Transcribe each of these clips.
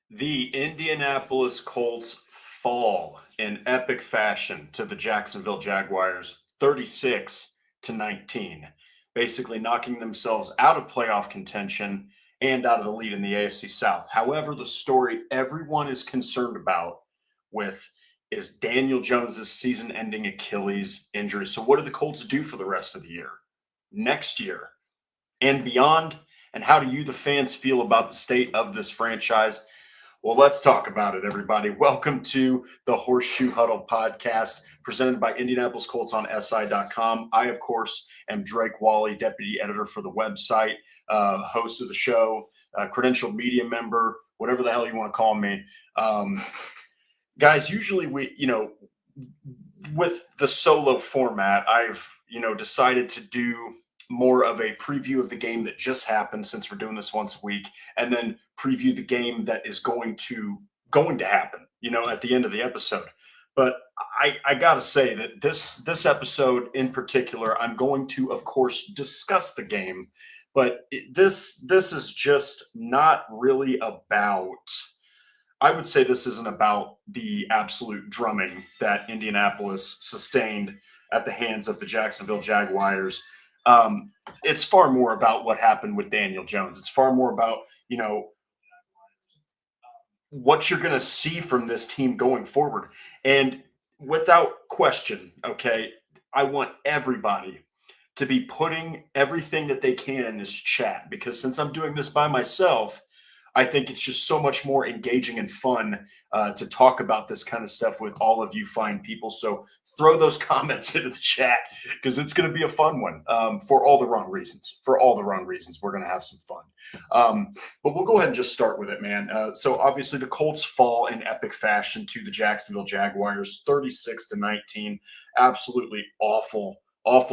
The Indianapolis Colts fall in epic fashion to the Jacksonville Jaguars 36-19, basically knocking themselves out of playoff contention and out of the lead in the AFC South. However, the story everyone is concerned about with is Daniel Jones's season-ending Achilles injury. So what do the Colts do for the rest of the year? Next year and beyond? And how do you, the fans, feel about the state of this franchise? Well, let's talk about it, everybody. Welcome to the Horseshoe Huddle Podcast, presented by Indianapolis Colts on SI.com. I, of course, am Drake Wally, deputy editor for the website, host of the show, credentialed media member, whatever the hell you want to call me. Guys, usually with the solo format, I've, decided to do more of a preview of the game that just happened, since we're doing this once a week, and then preview the game that is going to happen, at the end of the episode. But I gotta say that this episode in particular, I'm going to, of course, discuss the game, but this is just not really about. I would say this isn't about the absolute drumming that Indianapolis sustained at the hands of the Jacksonville Jaguars. It's far more about what happened with Daniel Jones. It's far more about, what you're going to see from this team going forward. And without question, okay, I want everybody to be putting everything that they can in this chat, because since I'm doing this by myself, I think it's just so much more engaging and fun to talk about this kind of stuff with all of you fine people. So throw those comments into the chat, because it's going to be a fun one for all the wrong reasons. For all the wrong reasons, we're going to have some fun. But we'll go ahead and just start with it, man. So obviously the Colts fall in epic fashion to the Jacksonville Jaguars, 36-19. Absolutely awful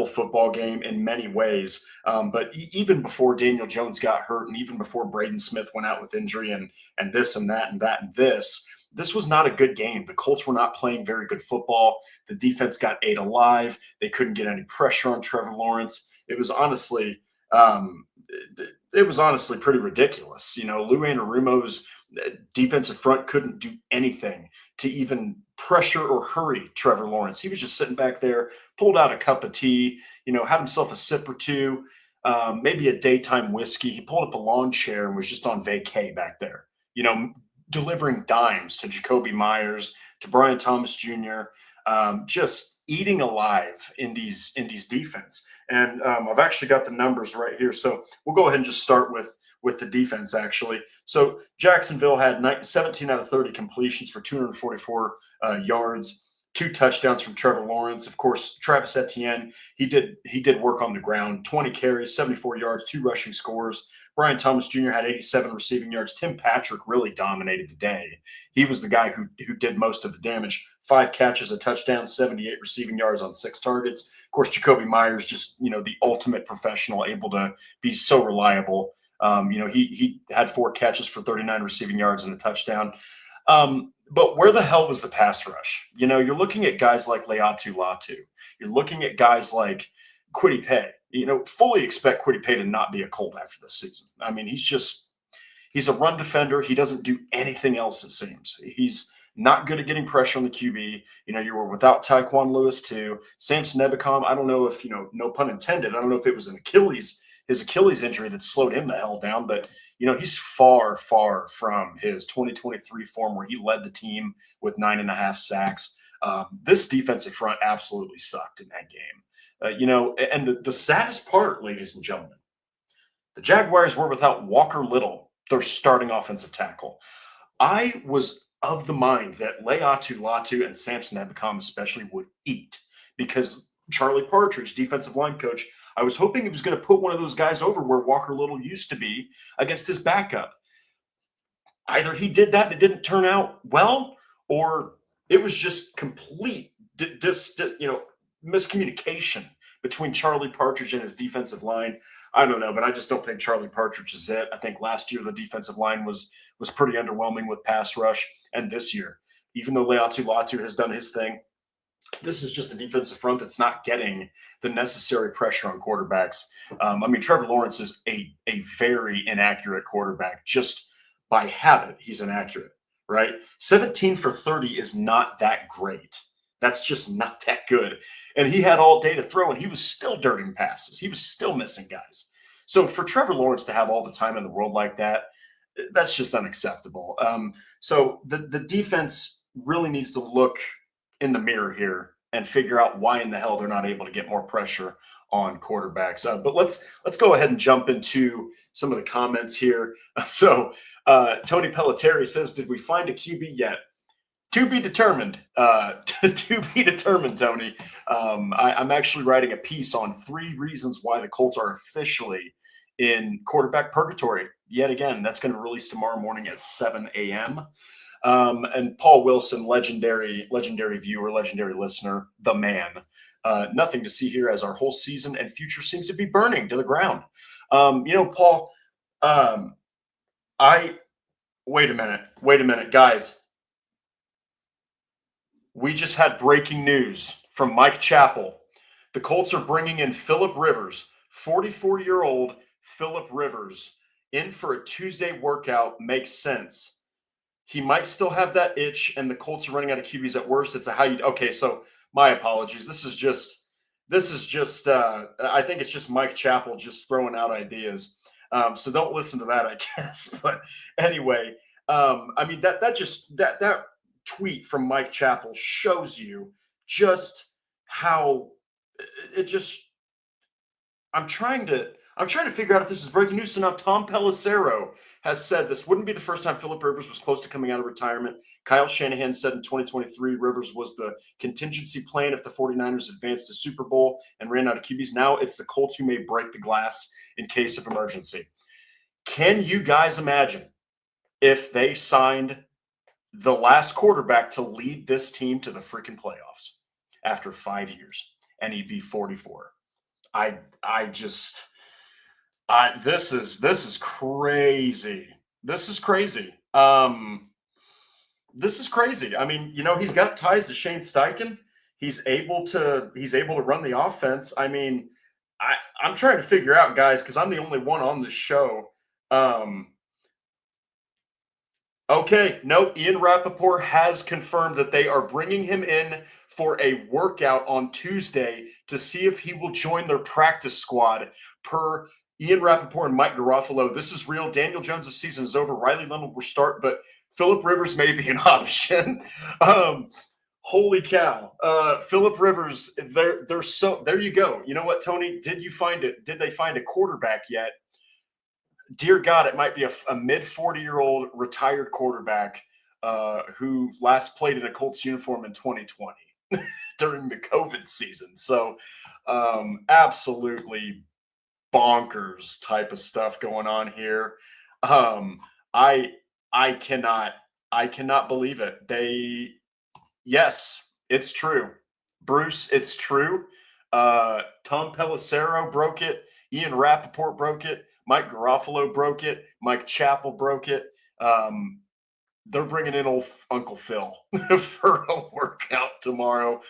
football game in many ways. But even before Daniel Jones got hurt, and even before Braden Smith went out with injury, and this and that and that and this was not a good game. The Colts were not playing very good football. The defense got ate alive. They couldn't get any pressure on Trevor Lawrence. It was honestly pretty ridiculous. Lou Anarumo's defensive front couldn't do anything to even pressure or hurry Trevor Lawrence. He was just sitting back there, pulled out a cup of tea, had himself a sip or two, maybe a daytime whiskey. He pulled up a lawn chair and was just on vacay back there, delivering dimes to Jacoby Myers, to Brian Thomas Jr., just eating alive Indy's defense. And I've actually got the numbers right here. So we'll go ahead and just start with the defense, actually. So Jacksonville had 17 out of 30 completions for 244 yards, 2 touchdowns from Trevor Lawrence. Of course, Travis Etienne, he did work on the ground, 20 carries, 74 yards, 2 rushing scores. Brian Thomas Jr. had 87 receiving yards. Tim Patrick really dominated the day. He was the guy who did most of the damage. 5 catches, a touchdown, 78 receiving yards on 6 targets. Of course, Jacoby Myers, just, the ultimate professional, able to be so reliable. He had 4 catches for 39 receiving yards and a touchdown. But where the hell was the pass rush? You're looking at guys like Leatu Latu. You're looking at guys like Kwity Paye. Fully expect Kwity Paye to not be a Colt after this season. I mean, he's a run defender. He doesn't do anything else, it seems. He's not good at getting pressure on the QB. You were without Tyquan Lewis too. Samson Ebukam, I don't know if, no pun intended, I don't know if it was his Achilles injury that slowed him the hell down, but he's far from his 2023 form where he led the team with 9.5 sacks. This defensive front absolutely sucked in that game. And the saddest part, ladies and gentlemen, the Jaguars were without Walker Little, their starting offensive tackle. I was of the mind that Leatu Latu and Samson Ebukam especially would eat, because Charlie Partridge, defensive line coach, I was hoping he was going to put one of those guys over where Walker Little used to be against his backup. Either he did that and it didn't turn out well, or it was just complete miscommunication between Charlie Partridge and his defensive line. I don't know, but I just don't think Charlie Partridge is it. I think last year the defensive line was pretty underwhelming with pass rush, and this year, even though Leatu Latu has done his thing, this is just a defensive front that's not getting the necessary pressure on quarterbacks. Trevor Lawrence is a very inaccurate quarterback, just by habit, he's inaccurate, right? 17 for 30 is not that great. That's just not that good. And he had all day to throw, and he was still dirting passes. He was still missing guys. So for Trevor Lawrence to have all the time in the world like that, that's just unacceptable. So the defense really needs to look in the mirror here and figure out why in the hell they're not able to get more pressure on quarterbacks. But let's go ahead and jump into some of the comments here. So Tony Pelletieri says, "Did we find a QB yet?" To be determined. To be determined, Tony. I'm actually writing a piece on 3 reasons why the Colts are officially in quarterback purgatory. Yet again, that's going to release tomorrow morning at 7 a.m. And Paul Wilson, legendary viewer, legendary listener, the man. Nothing to see here as our whole season and future seems to be burning to the ground. Paul, wait a minute, guys. We just had breaking news from Mike Chappell. The Colts are bringing in Philip Rivers, 44-year-old Philip Rivers, in for a Tuesday workout. Makes sense. He might still have that itch, and the Colts are running out of QBs at worst. It's a how you – okay, so my apologies. This is just I think it's just Mike Chappell just throwing out ideas. So don't listen to that, I guess. But anyway, that tweet from Mike Chappell shows you just how it just I'm trying to figure out if this is breaking news. So now Tom Pelissero has said this wouldn't be the first time Philip Rivers was close to coming out of retirement. Kyle Shanahan said in 2023 Rivers was the contingency plan if the 49ers advanced to Super Bowl and ran out of QBs. Now it's the Colts who may break the glass in case of emergency. Can you guys imagine if they signed the last quarterback to lead this team to the freaking playoffs after 5 years, and he'd be 44? This is crazy. This is crazy. This is crazy. I mean, he's got ties to Shane Steichen. He's able to run the offense. I mean, I'm trying to figure out, guys, because I'm the only one on this show. Okay, nope. Ian Rappaport has confirmed that they are bringing him in for a workout on Tuesday to see if he will join their practice squad. Per Ian Rappaport and Mike Garofalo, this is real. Daniel Jones' season is over. Riley Leonard will start, but Philip Rivers may be an option. Holy cow. Philip Rivers, there you go. You know what, Tony? Did they find a quarterback yet? Dear God, it might be a mid-40-year-old retired quarterback who last played in a Colts uniform in 2020 during the COVID season. So absolutely bonkers type of stuff going on here. I cannot believe it. Yes, it's true. Bruce, it's true. Tom Pelissero broke it. Ian Rappaport broke it. Mike Garofalo broke it. Mike Chappell broke it. They're bringing in old Uncle Phil for a workout tomorrow.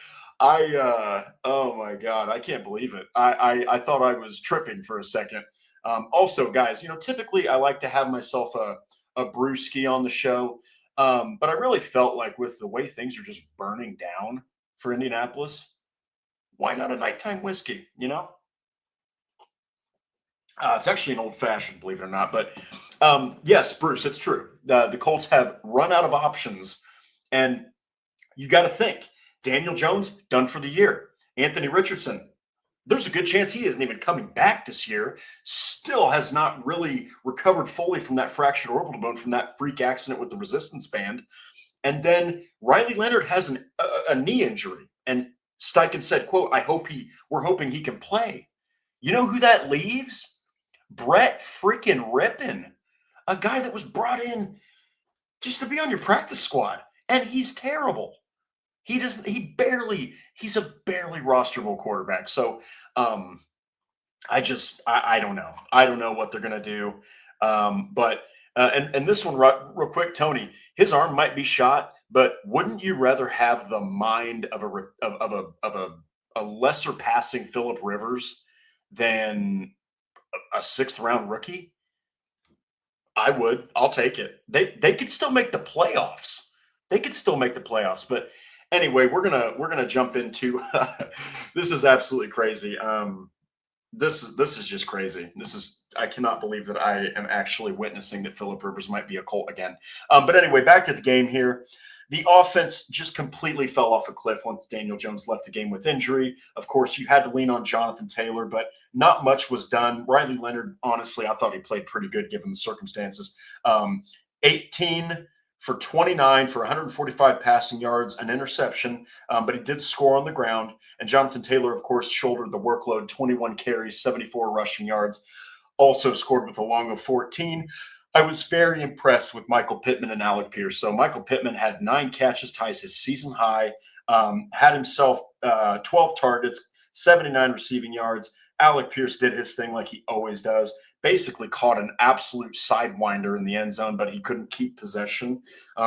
Oh my God, I can't believe it. I thought I was tripping for a second. Also, guys, typically I like to have myself a brewski on the show, but I really felt like with the way things are just burning down for Indianapolis, why not a nighttime whiskey? It's actually an old-fashioned, believe it or not. But yes, Bruce, it's true. The Colts have run out of options, and you got to think. Daniel Jones, done for the year. Anthony Richardson, there's a good chance he isn't even coming back this year. Still has not really recovered fully from that fractured orbital bone from that freak accident with the resistance band. And then Riley Leonard has a knee injury. And Steichen said, quote, we're hoping he can play. You know who that leaves? Brett freaking Rippin, a guy that was brought in just to be on your practice squad, and he's terrible. He's a barely rosterable quarterback. So I don't know. I don't know what they're gonna do. But this one real quick, Tony, his arm might be shot, but wouldn't you rather have the mind of a lesser passing Philip Rivers than a 6th round rookie? I would. I'll take it. They could still make the playoffs. They could still make the playoffs. But anyway, we're gonna jump into this is absolutely crazy. This is just crazy. This is I cannot believe that I am actually witnessing that Philip Rivers might be a Colt again. But anyway, back to the game here. The offense just completely fell off a cliff once Daniel Jones left the game with injury. Of course, you had to lean on Jonathan Taylor, but not much was done. Riley Leonard, honestly, I thought he played pretty good given the circumstances. 18 for 29 for 145 passing yards, an interception, but he did score on the ground. And Jonathan Taylor, of course, shouldered the workload, 21 carries, 74 rushing yards, also scored with a long of 14. I was very impressed with Michael Pittman and Alec Pierce. So Michael Pittman had 9 catches, ties his season high, had himself 12 targets, 79 receiving yards. Alec Pierce did his thing like he always does. Basically caught an absolute sidewinder in the end zone, but he couldn't keep possession.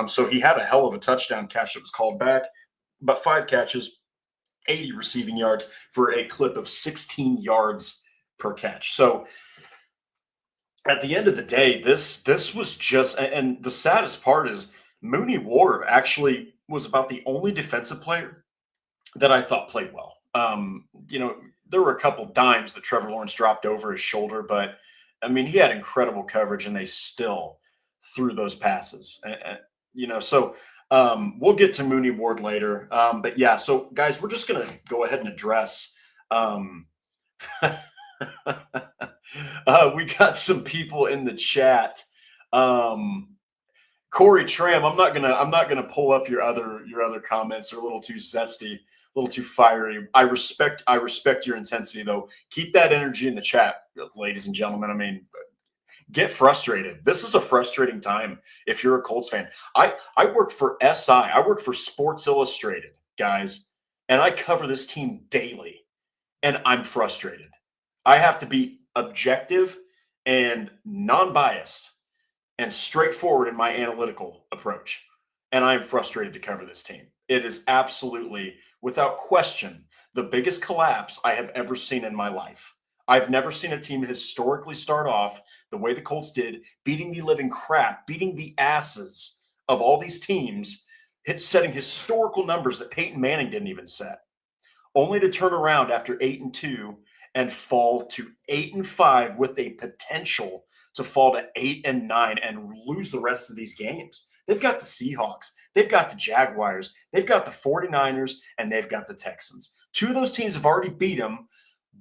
So he had a hell of a touchdown catch that was called back. But 5 catches, 80 receiving yards for a clip of 16 yards per catch. So at the end of the day, this was just, and the saddest part is Mooney Ward actually was about the only defensive player that I thought played well. There were a couple dimes that Trevor Lawrence dropped over his shoulder, but I mean, he had incredible coverage and they still threw those passes. So we'll get to Mooney Ward later. But yeah, so guys, we're just going to go ahead and address. We got some people in the chat. Corey Tram, I'm not gonna pull up your other comments. They're a little too zesty, a little too fiery. I respect your intensity though. Keep that energy in the chat, ladies and gentlemen. I mean, get frustrated. This is a frustrating time if you're a Colts fan. I work for SI. I work for Sports Illustrated, guys, and I cover this team daily, and I'm frustrated. I have to be objective and non-biased and straightforward in my analytical approach. And I am frustrated to cover this team. It is absolutely, without question, the biggest collapse I have ever seen in my life. I've never seen a team historically start off the way the Colts did, beating the living crap, beating the asses of all these teams, setting historical numbers that Peyton Manning didn't even set, only to turn around after 8-2 and fall to 8-5 with a potential to fall to 8-9 and lose the rest of these games. They've got the Seahawks, they've got the Jaguars, they've got the 49ers, and they've got the Texans. 2 of those teams have already beat them.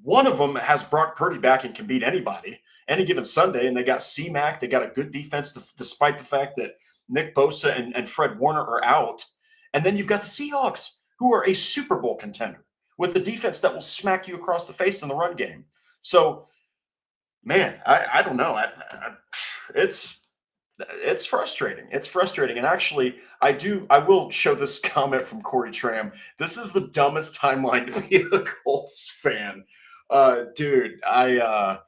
One of them has Brock Purdy back and can beat anybody any given Sunday, and they got C-Mac. They got a good defense despite the fact that Nick Bosa and Fred Warner are out. And then you've got the Seahawks, who are a Super Bowl contender with the defense that will smack you across the face in the run game. So, man, I don't know. It's frustrating. It's frustrating. And actually, I will show this comment from Corey Tram. This is the dumbest timeline to be a Colts fan. Dude, I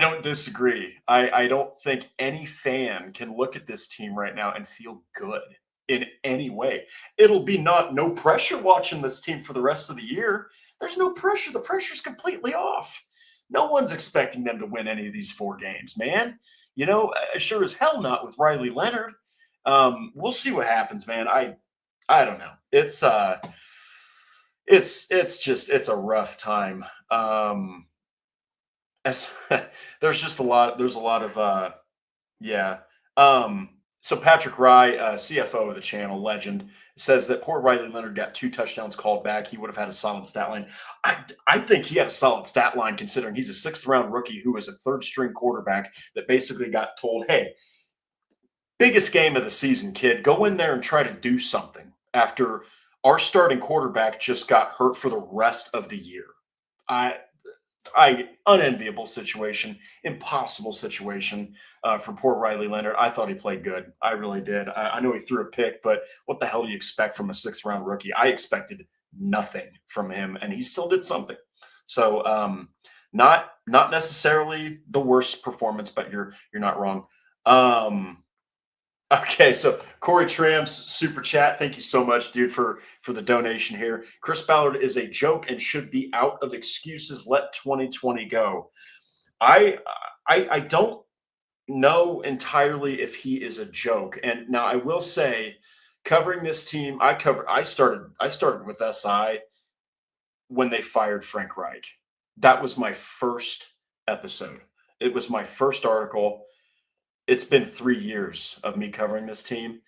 don't disagree. I don't think any fan can look at this team right now and feel good in any way. It'll be no pressure watching this team for the rest of the year. There's no pressure. The pressure's completely off. No one's expecting them to win any of these 4 games, man. Sure as hell not with Riley Leonard. We'll see what happens, man. I don't know. It's a rough time. There's a lot of yeah. So Patrick Rye, CFO of the channel, legend, says that poor Riley Leonard got 2 touchdowns called back. He would have had a solid stat line. I think he had a solid stat line considering he's a 6th-round rookie who was a 3rd-string quarterback that basically got told, hey, biggest game of the season, kid. Go in there and try to do something after our starting quarterback just got hurt for the rest of the year. Unenviable situation, impossible situation for poor Riley Leonard. I thought he played good. I really did. I know he threw a pick, but what the hell do you expect from a 6th-round rookie? I expected nothing from him, and he still did something. So not necessarily the worst performance, but you're not wrong. Okay, so Corey Tram's super chat. Thank you so much, dude, for the donation here. Chris Ballard is a joke and should be out of excuses. Let 2020 go. I don't know entirely if he is a joke. And now I will say, covering this team, I started with SI when they fired Frank Reich. That was my first episode. It was my first article. It's been 3 years of me covering this team,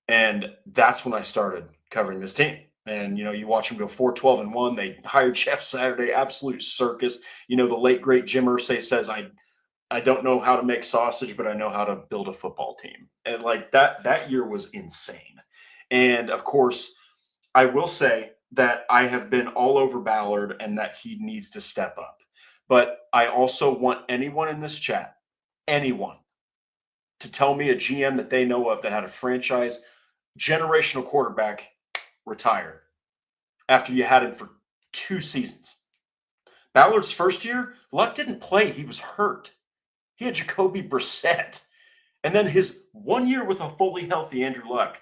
and that's when I started covering this team. And you watch them go 4-12-1. They hired Jeff Saturday, absolute circus. The late great Jim Irsay says, I don't know how to make sausage, but I know how to build a football team. And like that year was insane. And of course, I will say that I have been all over Ballard and that he needs to step up. But I also want anyone in this chat, anyone, to tell me a GM that they know of that had a franchise generational quarterback retire after you had him for 2 seasons. Ballard's first year, Luck didn't play. He was hurt. He had Jacoby Brissett. And then his 1 year with a fully healthy Andrew Luck,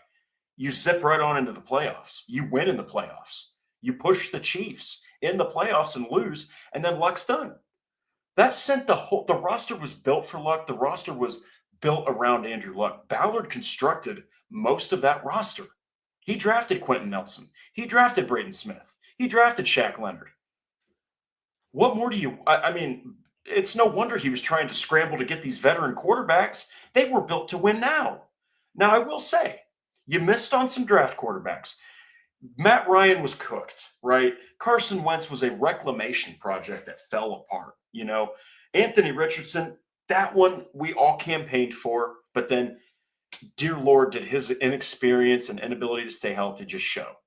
you zip right on into the playoffs. You win in the playoffs. You push the Chiefs in the playoffs and lose, and then Luck's done. That sent the roster was built for Luck. The roster was built around Andrew Luck. Ballard constructed most of that roster. He drafted Quentin Nelson. He drafted Braden Smith. He drafted Shaq Leonard. What more do you? I mean, it's no wonder he was trying to scramble to get these veteran quarterbacks. They were built to win now. Now, I will say, you missed on some draft quarterbacks. Matt Ryan was cooked, right? Carson Wentz was a reclamation project that fell apart. Anthony Richardson, that one we all campaigned for, but then, dear Lord, did his inexperience and inability to stay healthy just show?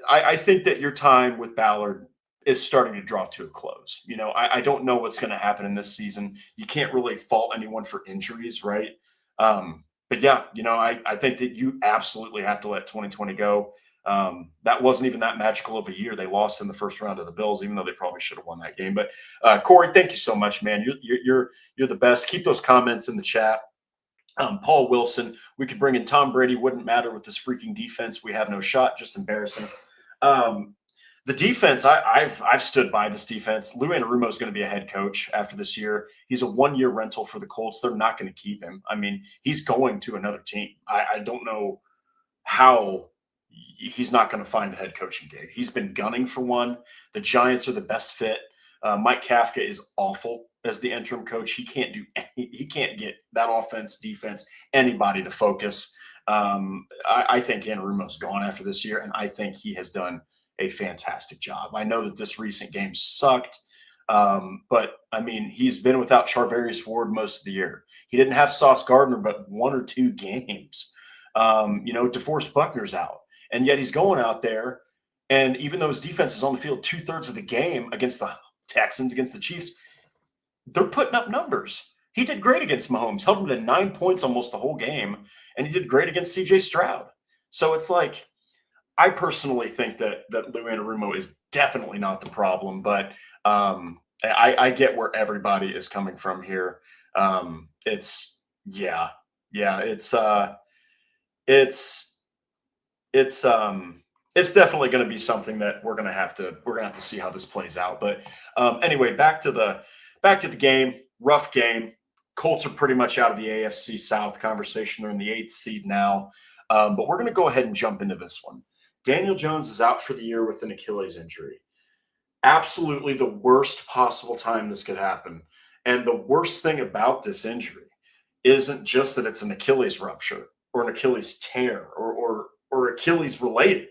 I think that your time with Ballard is starting to draw to a close. I don't know what's going to happen in this season. You can't really fault anyone for injuries, right? But yeah, I think that you absolutely have to let 2020 go. That wasn't even that magical of a year. They lost in the first round of the Bills, even though they probably should have won that game. But Corey, thank you so much, man. You're the best. Keep those comments in the chat. Paul Wilson, we could bring in Tom Brady. Wouldn't matter with this freaking defense. We have no shot. Just embarrassing. The defense, I've stood by this defense. Lou Anarumo is going to be a head coach after this year. He's a 1-year rental for the Colts. They're not going to keep him. I mean, he's going to another team. I don't know how he's not going to find a head coaching gig. He's been gunning for one. The Giants are the best fit. Mike Kafka is awful as the interim coach. He can't get that offense, defense, anybody to focus. I think Anarumo's gone after this year, and I think he has done a fantastic job. I know that this recent game sucked, but I mean, he's been without Charvarius Ward most of the year. He didn't have Sauce Gardner, but 1 or 2 games. DeForest Buckner's out, and yet he's going out there. And even though his defense is on the field 2/3 of the game against the Texans, against the Chiefs, they're putting up numbers. He did great against Mahomes, held him to 9 points almost the whole game, and he did great against CJ Stroud. So it's like, I personally think that Lou Anarumo is definitely not the problem, but I get where everybody is coming from here. It's definitely going to be something that we're going to have to see how this plays out. But anyway, back to the game. Rough game. Colts are pretty much out of the AFC South conversation. They're in the 8th seed now. But we're going to go ahead and jump into this one. Daniel Jones is out for the year with an Achilles injury. Absolutely the worst possible time this could happen. And the worst thing about this injury isn't just that it's an Achilles rupture or an Achilles tear or Achilles related.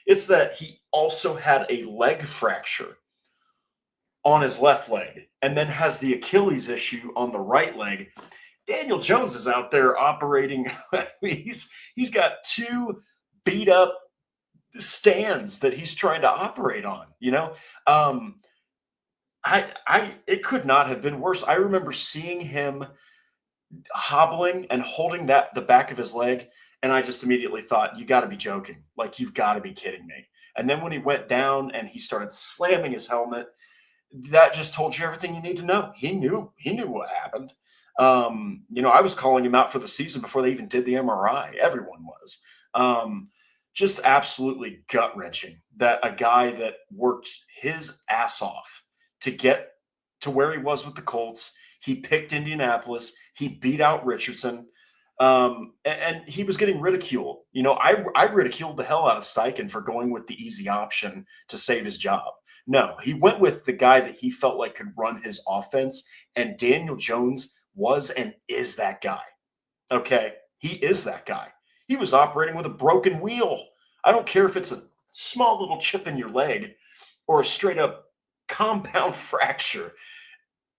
It's that he also had a leg fracture on his left leg and then has the Achilles issue on the right leg. Daniel Jones is out there operating. He's got 2 beat up stands that he's trying to operate on. It could not have been worse. I remember seeing him hobbling and holding the back of his leg, and I just immediately thought, you got to be joking. Like, you've got to be kidding me. And then when he went down and he started slamming his helmet, that just told you everything you need to know. He knew what happened. I was calling him out for the season before they even did the MRI. Everyone was. Just absolutely gut-wrenching that a guy that worked his ass off to get to where he was with the Colts, He picked Indianapolis. He beat out Richardson. And he was getting ridiculed. I ridiculed the hell out of Steichen for going with the easy option to save his job. No, he went with the guy that he felt like could run his offense, and Daniel Jones was and is that guy. Okay, he is that guy. He was operating with a broken wheel. I don't care if it's a small little chip in your leg or a straight up compound fracture.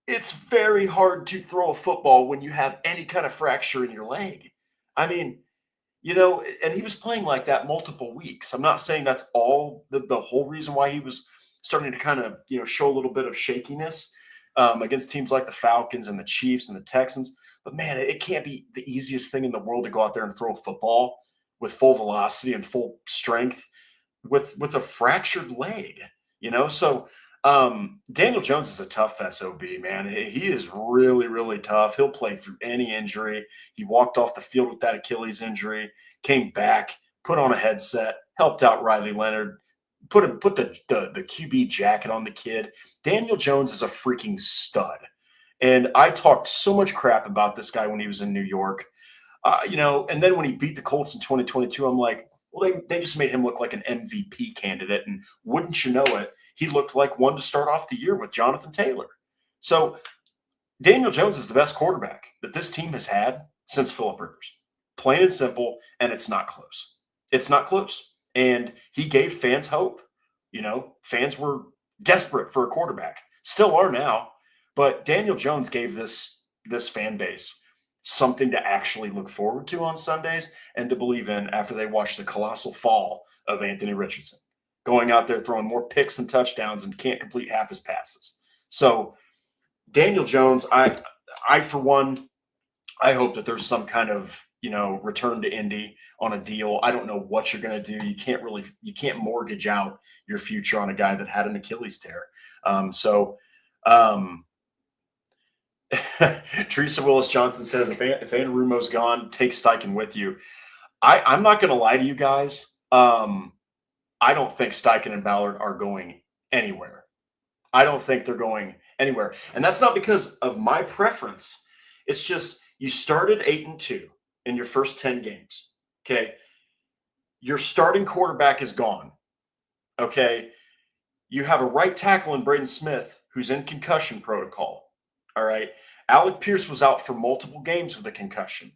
It's very hard to throw a football when you have any kind of fracture in your leg. I mean, and he was playing like that multiple weeks. I'm not saying that's all the whole reason why he was starting to kind of, show a little bit of shakiness against teams like the Falcons and the Chiefs and the Texans. But man, it can't be the easiest thing in the world to go out there and throw a football with full velocity and full strength with a fractured leg, So Daniel Jones is a tough SOB, man. He is really, really tough. He'll play through any injury. He walked off the field with that Achilles injury, came back, put on a headset, helped out Riley Leonard, put the QB jacket on the kid. Daniel Jones is a freaking stud. And I talked so much crap about this guy when he was in New York. And then when he beat the Colts in 2022, I'm like, well, they just made him look like an MVP candidate. And wouldn't you know it, he looked like one to start off the year with Jonathan Taylor. So Daniel Jones is the best quarterback that this team has had since Phillip Rivers. Plain and simple, and it's not close. It's not close. And he gave fans hope. Fans were desperate for a quarterback. Still are now. But Daniel Jones gave this fan base something to actually look forward to on Sundays and to believe in after they watched the colossal fall of Anthony Richardson, going out there throwing more picks and touchdowns and can't complete half his passes. So Daniel Jones, I for one, I hope that there's some kind of, return to Indy on a deal. I don't know what you're going to do. You can't mortgage out your future on a guy that had an Achilles tear. Teresa Willis Johnson says, if Rumo's gone, take Steichen with you. I'm not going to lie to you guys. I don't think Steichen and Ballard are going anywhere. I don't think they're going anywhere. And that's not because of my preference. It's just you started 8-2 in your first 10 games. Okay. Your starting quarterback is gone. Okay. You have a right tackle in Braden Smith who's in concussion protocol. All right. Alec Pierce was out for multiple games with a concussion.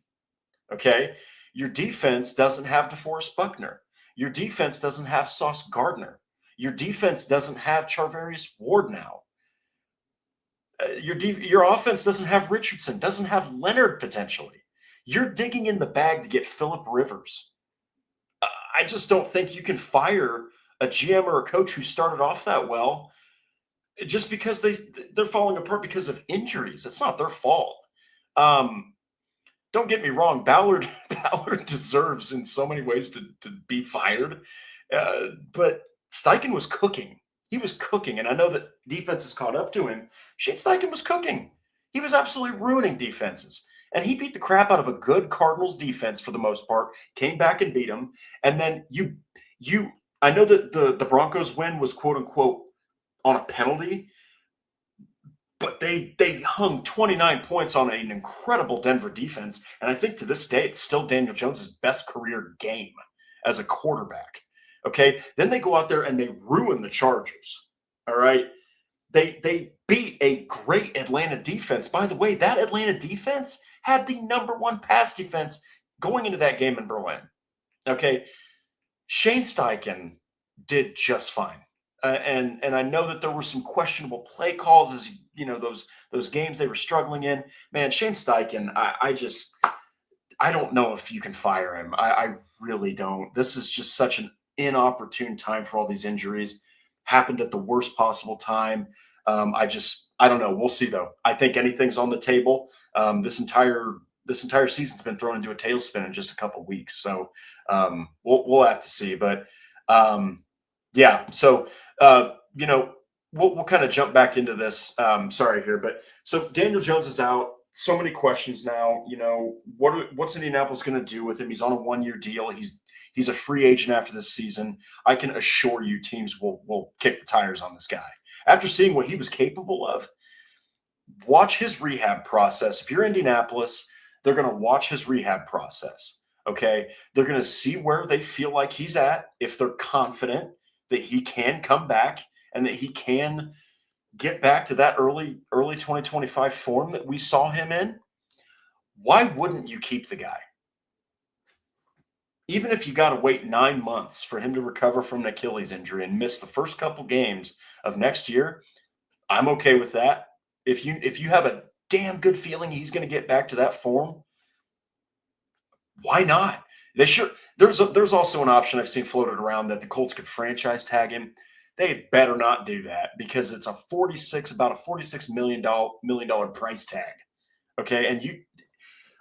Okay. Your defense doesn't have DeForest Buckner. Your defense doesn't have Sauce Gardner. Your defense doesn't have Charvarius Ward now. Your offense doesn't have Richardson, doesn't have Leonard potentially. You're digging in the bag to get Phillip Rivers. I just don't think you can fire a GM or a coach who started off that well just because they're falling apart because of injuries. It's not their fault. Don't get me wrong. Ballard deserves in so many ways to be fired. But Steichen was cooking. He was cooking. And I know that defense has caught up to him. Shane Steichen was cooking. He was absolutely ruining defenses. And he beat the crap out of a good Cardinals defense for the most part, came back and beat them. And then I know that the Broncos win was quote unquote on a penalty, but they hung 29 points on an incredible Denver defense. And I think to this day, it's still Daniel Jones' best career game as a quarterback. Okay. Then they go out there and they ruin the Chargers. All right. They beat a great Atlanta defense. By the way, that Atlanta defense had the #1 pass defense going into that game in Berlin. Okay. Shane Steichen did just fine. And I know that there were some questionable play calls as those games they were struggling in. Man, Shane Steichen, I don't know if you can fire him. I really don't. This is just such an inopportune time for all these injuries. Happened at the worst possible time. I don't know. We'll see though. I think anything's on the table. This entire season's been thrown into a tailspin in just a couple weeks. So we'll have to see. But yeah. So we'll kind of jump back into this. Sorry here, but so Daniel Jones is out. So many questions now. What's Indianapolis going to do with him? He's on a 1-year deal. He's a free agent after this season. I can assure you teams will kick the tires on this guy. After seeing what he was capable of, watch his rehab process. If you're Indianapolis, they're going to watch his rehab process. Okay. They're going to see where they feel like he's at. If they're confident that he can come back and that he can get back to that early 2025 form that we saw him in, why wouldn't you keep the guy? Even if you got to wait 9 months for him to recover from an Achilles injury and miss the first couple games of next year, I'm okay with that. If you have a damn good feeling he's going to get back to that form, why not? They should. There's also an option I've seen floated around that the Colts could franchise tag him. They had better not do that because it's about a $46 million price tag. Okay, and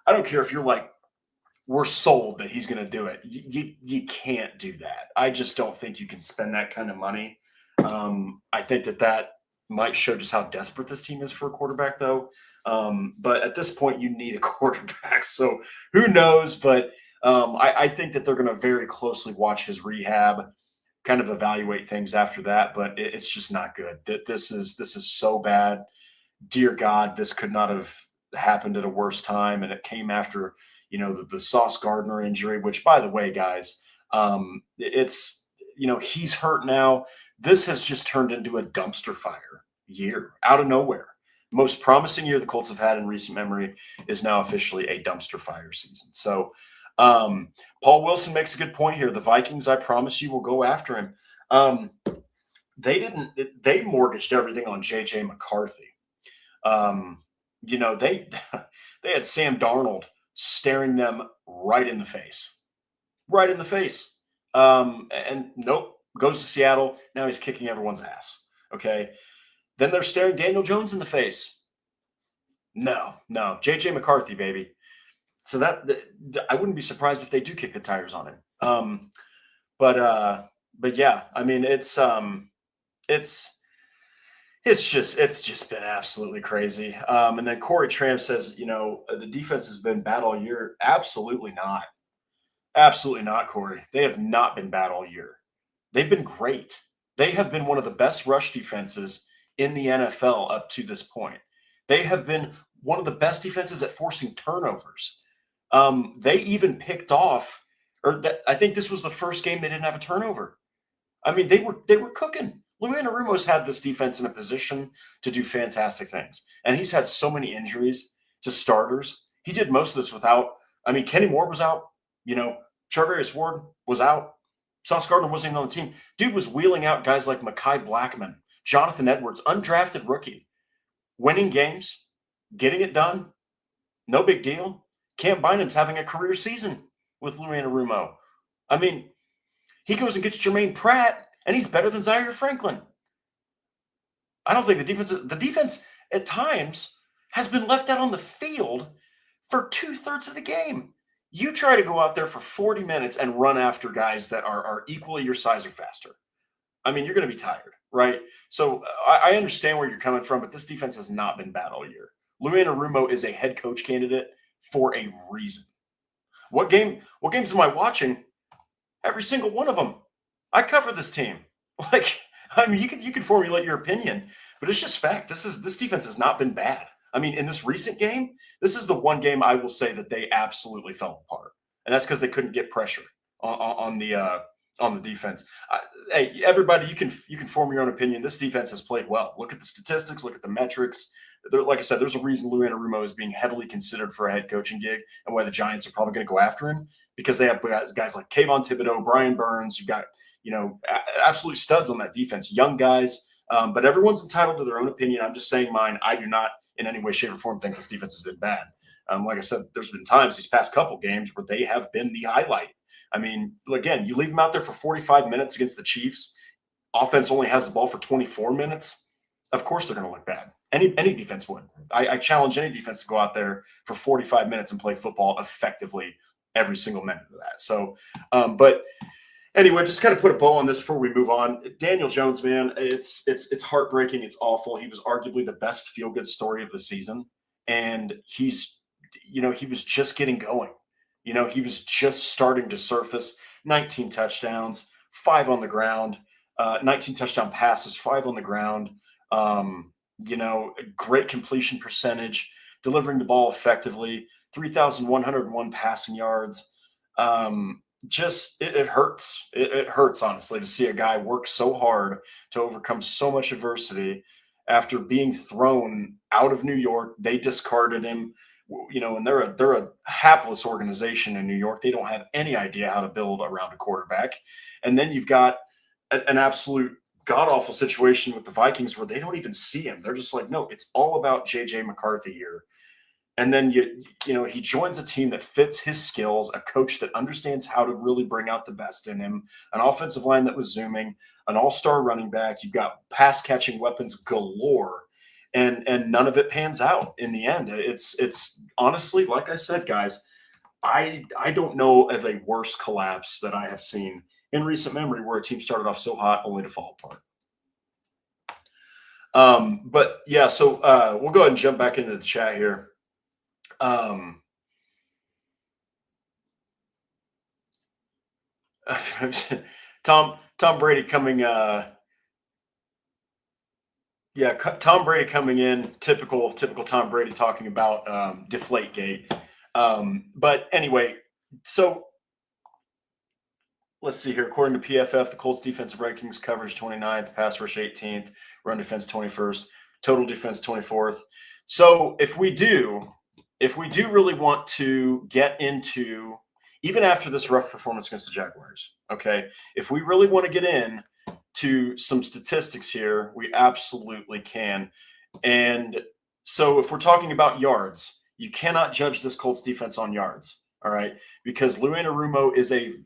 I don't care if you're like, we're sold that he's going to do it. You can't do that. I just don't think you can spend that kind of money. I think that might show just how desperate this team is for a quarterback, though. But at this point, you need a quarterback. So who knows? But I think that they're going to very closely watch his rehab, kind of evaluate things after that. But it's just not good. This is so bad. Dear God, this could not have happened at a worse time, and it came after the Sauce Gardner injury, which, by the way, guys, it's he's hurt now. This has just turned into a dumpster fire year out of nowhere. Most promising year the Colts have had in recent memory is now officially a dumpster fire season. So Paul Wilson makes a good point here. The Vikings, I promise you, will go after him. They mortgaged everything on J.J. McCarthy. They had Sam Darnold staring them right in the face. Right in the face. And nope, goes to Seattle. Now he's kicking everyone's ass. Okay. Then they're staring Daniel Jones in the face. No. J.J. McCarthy, baby. So that I wouldn't be surprised if they do kick the tires on him. But yeah, I mean, it's just been absolutely crazy. And then Corey Tram says, the defense has been bad all year. Absolutely not. Absolutely not, Corey. They have not been bad all year. They've been great. They have been one of the best rush defenses in the NFL up to this point. They have been one of the best defenses at forcing turnovers. They even picked off, I think this was the first game they didn't have a turnover. I mean, they were cooking. Lou Anarumo's had this defense in a position to do fantastic things. And he's had so many injuries to starters. He did most of this without, Kenny Moore was out, Charvarius Ward was out. Sauce Gardner wasn't even on the team. Dude was wheeling out guys like Mekhi Blackman, Jonathan Edwards, undrafted rookie, winning games, getting it done. No big deal. Cam Bynum's having a career season with Lou Anarumo. He goes and gets Jermaine Pratt, and he's better than Zaire Franklin. I don't think the defense at times has been left out on the field for 2/3 of the game. You try to go out there for 40 minutes and run after guys that are equally your size or faster. You're going to be tired, right? So I understand where you're coming from, but this defense has not been bad all year. Lou Anarumo is a head coach candidate for a reason. What games am I watching? Every single one of them. I cover this team. You can formulate your opinion, but it's just fact. This defense has not been bad. In this recent game, this is the one game I will say that they absolutely fell apart, and that's because they couldn't get pressure on the defense. Hey, everybody, you can form your own opinion. This defense has played well. Look at the statistics. Look at the metrics. Like I said, there's a reason Lou Anarumo is being heavily considered for a head coaching gig, and why the Giants are probably going to go after him, because they have guys like Kayvon Thibodeau, Brian Burns. You've got absolute studs on that defense, young guys. But everyone's entitled to their own opinion. I'm just saying mine. I do not in any way, shape, or form think this defense has been bad. Like I said, there's been times these past couple games where they have been the highlight. Again, you leave them out there for 45 minutes against the Chiefs. Offense only has the ball for 24 minutes. Of course they're going to look bad. Any defense would. I challenge any defense to go out there for 45 minutes and play football effectively every single minute of that. So, but anyway, just kind of put a bow on this before we move on. Daniel Jones, man, it's heartbreaking. It's awful. He was arguably the best feel-good story of the season, and he was just getting going. He was just starting to surface. 19 touchdowns, 5 on the ground, 19 touchdown passes, 5 on the ground. great completion percentage, delivering the ball effectively, 3,101 passing yards. Just it hurts. It hurts, honestly, to see a guy work so hard to overcome so much adversity after being thrown out of New York. They discarded him, and they're a hapless organization in New York. They don't have any idea how to build around a quarterback. And then you've got an absolute god awful situation with the Vikings where they don't even see him. They're just like, no, it's all about JJ McCarthy here. And then he joins a team that fits his skills, a coach that understands how to really bring out the best in him, an offensive line that was zooming, an all-star running back. You've got pass catching weapons galore, and none of it pans out in the end. It's honestly, like I said, guys, I don't know of a worse collapse that I have seen in recent memory where a team started off so hot only to fall apart. But yeah, so we'll go ahead and jump back into the chat here. Um, Tom Brady coming. Tom Brady coming in. Typical Tom Brady talking about Deflategate. But anyway, so let's see here. According to PFF, the Colts defensive rankings: coverage 29th, pass rush 18th, run defense 21st, total defense 24th. So if we do really want to get into, even after this rough performance against the Jaguars, okay, if we really want to get in to some statistics here, we absolutely can. And so if we're talking about yards, you cannot judge this Colts defense on yards, all right, because Lou Anarumo is he's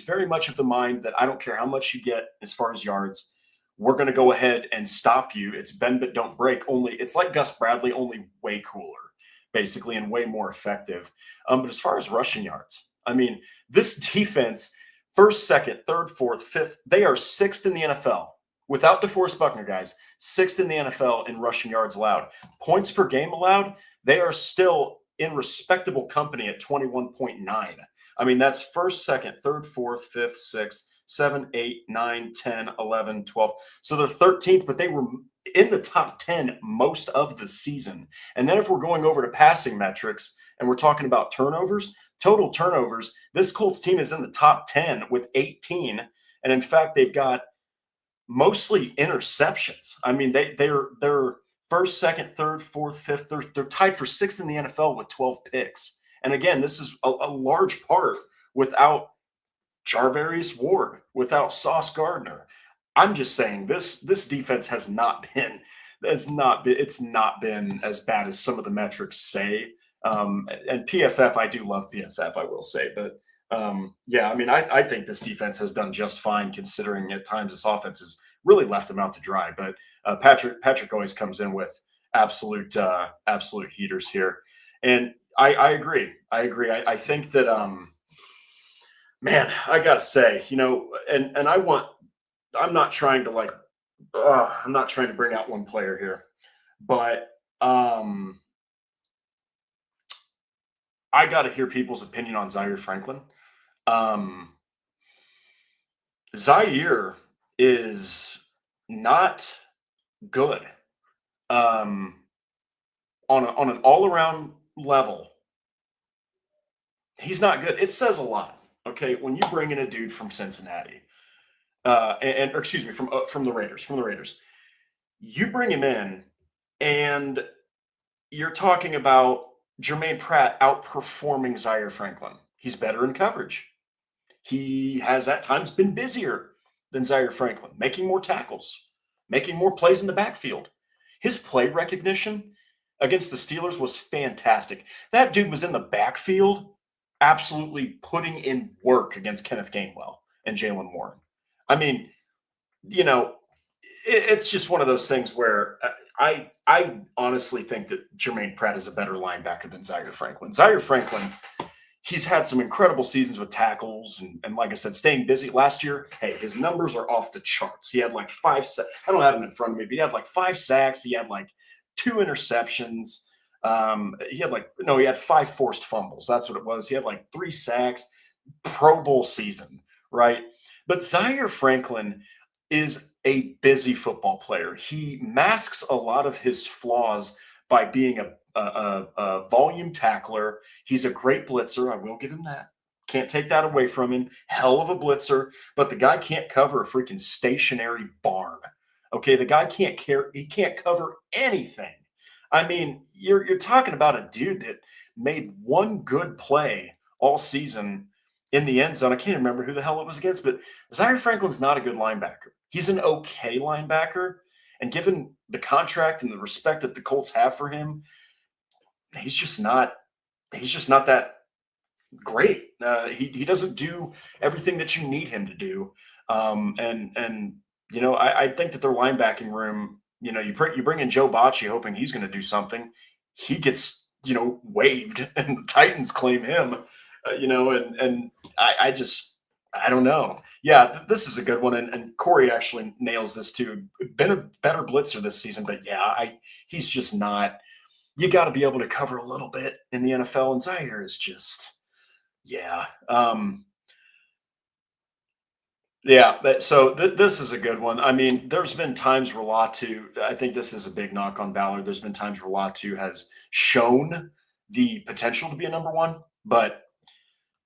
very much of the mind that I don't care how much you get as far as yards, we're going to go ahead and stop you. It's bend but don't break. Only it's like Gus Bradley, only way cooler, basically, and way more effective. But as far as rushing yards, I mean, this defense, first, second, third, fourth, fifth, they are sixth in the NFL. Without DeForest Buckner, guys, sixth in the NFL in rushing yards allowed. Points per game allowed, they are still in respectable company at 21.9. I mean, that's first, second, third, fourth, fifth, sixth, 7, 8, 9, 10, 11, 12. So they're 13th, but they were in the top 10 most of the season. And then if we're going over to passing metrics and we're talking about turnovers, total turnovers, this Colts team is in the top 10 with 18. And in fact, they've got mostly interceptions. I mean, they're first, second, third, fourth, fifth. They're tied for sixth in the NFL with 12 picks. And again, this is a large part without Charvarius Ward, without Sauce Gardner. I'm just saying this defense it's not been as bad as some of the metrics say. And PFF, I do love PFF, I will say, but yeah, I mean, I think this defense has done just fine considering at times this offense has really left them out to dry. But Patrick always comes in with absolute heaters here, and I agree. I think that man, I gotta say, and I'm not trying to I'm not trying to bring out one player here, but I got to hear people's opinion on Zaire Franklin. Zaire is not good on an all-around level. He's not good. It says a lot, okay, when you bring in a dude from Cincinnati, or excuse me, from the Raiders. You bring him in, and you're talking about Jermaine Pratt outperforming Zaire Franklin. He's better in coverage. He has at times been busier than Zaire Franklin, making more tackles, making more plays in the backfield. His play recognition against the Steelers was fantastic. That dude was in the backfield absolutely putting in work against Kenneth Gainwell and Jalen Warren. I mean, it's just one of those things where I honestly think that Jermaine Pratt is a better linebacker than Zaire Franklin. Zaire Franklin, he's had some incredible seasons with tackles and like I said, staying busy. Last year, hey, his numbers are off the charts. He had like 5 sacks. I don't have him in front of me, but he had like 5 sacks. He had like 2 interceptions. He had 5 forced fumbles. That's what it was. He had like 3 sacks. Pro Bowl season, right? But Zaire Franklin, is a busy football player. He masks a lot of his flaws by being a volume tackler. He's a great blitzer. I will give him that. Can't take that away from him. Hell of a blitzer, but the guy can't cover a freaking stationary barn. Okay, the guy can't care. He can't cover anything. I mean, you're talking about a dude that made one good play all season in the end zone. I can't remember who the hell it was against, but Zaire Franklin's not a good linebacker. He's an okay linebacker. And given the contract and the respect that the Colts have for him, he's just not that great. He doesn't do everything that you need him to do. And I think that their linebacking room, you bring in Joe Bocci hoping he's going to do something. He gets waived, and the Titans claim him. And I don't know. Yeah, this is a good one, and Corey actually nails this too. Been a better blitzer this season, but yeah, he's just not. You got to be able to cover a little bit in the NFL, and Zaire is just yeah. Yeah, this is a good one. I mean, there's been times where Latu, I think this is a big knock on Ballard. There's been times where Latu has shown the potential to be a number one, but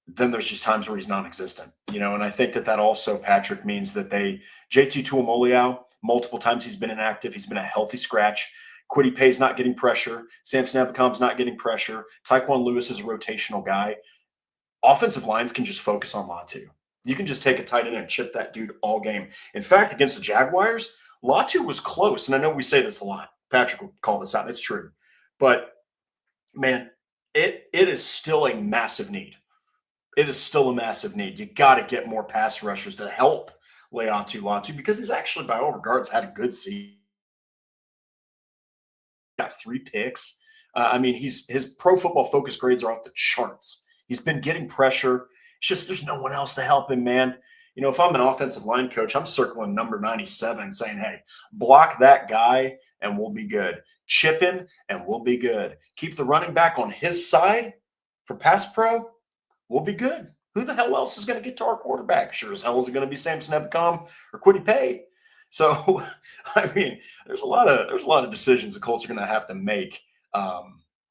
then there's just times where he's non-existent, and I think that also, Patrick, means that JT Tuamoliau, multiple times he's been inactive. He's been a healthy scratch. Kwity Paye's not getting pressure. Samson Ebukam's not getting pressure. Tyquan Lewis is a rotational guy. Offensive lines can just focus on Latu. You can just take a tight end and chip that dude all game. In fact, against the Jaguars, Latu was close. And I know we say this a lot. Patrick will call this out. It's true. But, man, it is still a massive need. It is still a massive need. You got to get more pass rushers to help Latu because he's actually, by all regards, had a good season. Got 3 picks. I mean, his Pro Football Focus grades are off the charts. He's been getting pressure. It's just there's no one else to help him, man. If I'm an offensive line coach, I'm circling number 97 and saying, hey, block that guy and we'll be good. Chip him and we'll be good. Keep the running back on his side for pass pro, we'll be good. Who the hell else is going to get to our quarterback? Sure as hell is it going to be Samson Ebukam or Kwity Paye. So, I mean, there's a lot of decisions the Colts are going to have to make